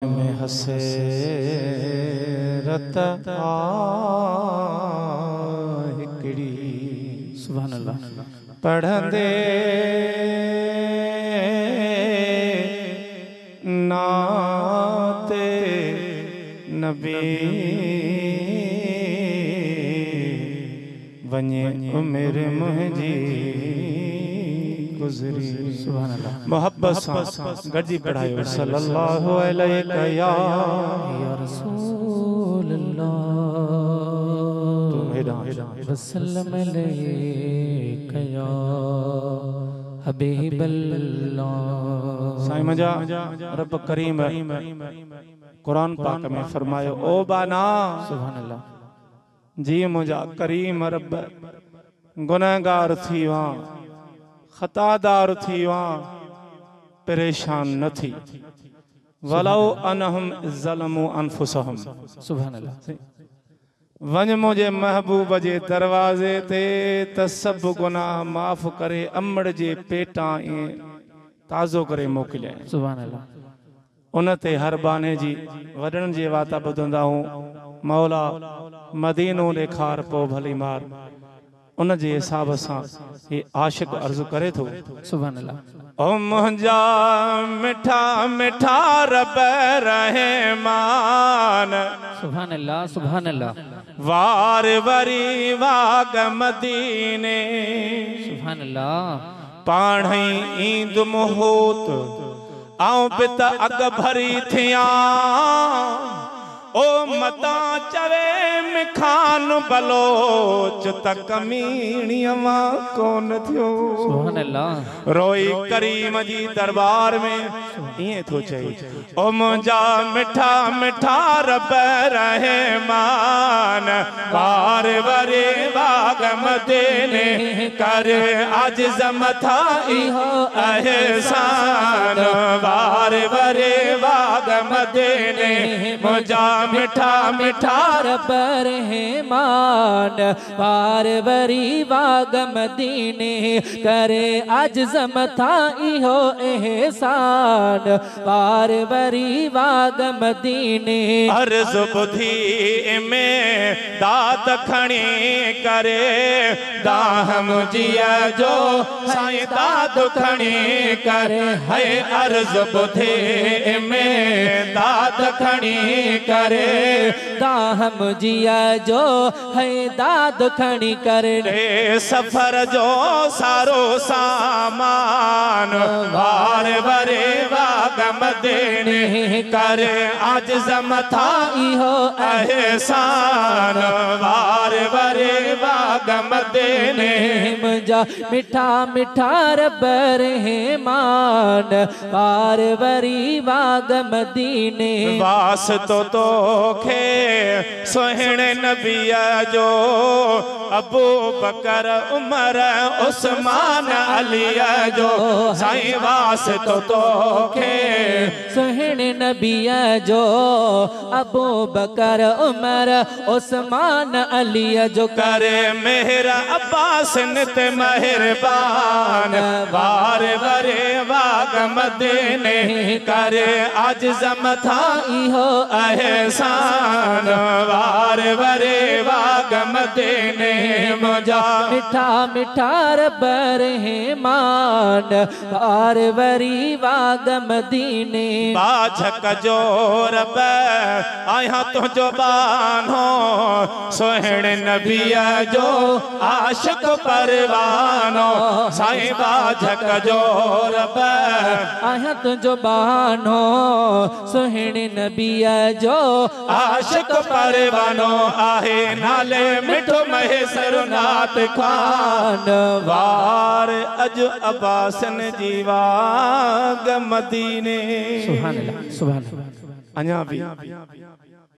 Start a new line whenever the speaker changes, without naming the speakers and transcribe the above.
में हसरत हिकड़ी
सुभान अल्लाह
पढ़ंदे नाते नबी वञे उमिर मुंहिंजी गुज़री।
सुभान अल्लाह
मोहब्बत सां गॾिजी पढ़ायो सल्लल्लाहु अलैहि या
रसूल अल्लाह वसल्लम अलैका या हबीब अल्लाह।
साईं मुंहिंजा रब करीम कुरान पाक में फरमायो ओ बाना
सुभान अल्लाह
जी मुंहिंजा करीम रब गुनहगार थी वा खतादार थी वा परेशान न थी वलौ अनहुम ज़लमू अनफुसहुम।
सुभान अल्लाह
वञ मुझे महबूब जे दरवाजे ते त सब गुनाह माफ़ करे अमड़ जे पेटां ताज़ो करे मोकिलिया।
सुभान अल्लाह
उन ते हर बाने जी वॾनि जे वाता ॿुधंदा हूं मौला मदीनो ॾेखार पोइ भली मार। उन जे हिसाब सां हे आशिक अर्ज़ करे थो
सुभान अल्लाह
ओ मुंहिंजा मिठा मिठा रब रहमान
सुभान अल्लाह सुभान अल्लाह
वार वरी वाग मदीने
सुभान अल्लाह
पाणई ईंद मुहूत आऊं पित अग भरी थिया ओ मता चवे मिखान बलोच त कमीणी मां कोन थियो।
सुभान अल्लाह
रोई करीम जी दरबार में इएं थो चई ओ मुंहिंजा मिठा मिठा रब रहमान वार वरे बाग मदीने कर आज मथा इहो एहसान वार वरे बाग मदीने मुंहिंजा मिठा मिठा
रब रहमान वार वरी बाग मदीने करे आज मथा इहो एहसान वार वरी बाग मदीने
अर्ज़ बुधी में दाद खणी करे दाहम जिया जो साईं दाद खणी करे है अर्ज़ बुधी में दाद खणी करे
दाहम जिया जो है दाद खणी करे
सफर जो सारो सामान वार वरे बाग मदीने कर आज मथा
इहो
एहसान वार वरे बाग मदीने
मुंहिंजा मिठा मिठा रब रहमान वार वरी बाग मदीने
वास तो खे सोहिणे नबीअ जो अबू बकर उमर उस्मान अलीअ जो साईं वास तो खे
सोहिणे नबीअ जो अबू बकर उमर उस्मान अलीअ जो
करे मेहर अब्बास नित मेहरबान वार वरे बाग मदीने करे आज मथा
इहो
एहसान वार वरे बाग मदीने मुंहिंजा
मिठा मिठा रब रहमान वार वरी बाग मदीने
बाझक जो रब आया तुझो बानो सोहिणे नबीअ जो आशिक परवानो साईं बाझक जो रब
आया तुझो बानो सोहिणे नबीअ जो
आशिक परवानो आहे नाले मिठो महेसर नात खान वार अज अब्बासन जी वाग मदीने।
सुभान अल्लाह सुभान अल्लाह
अञा भी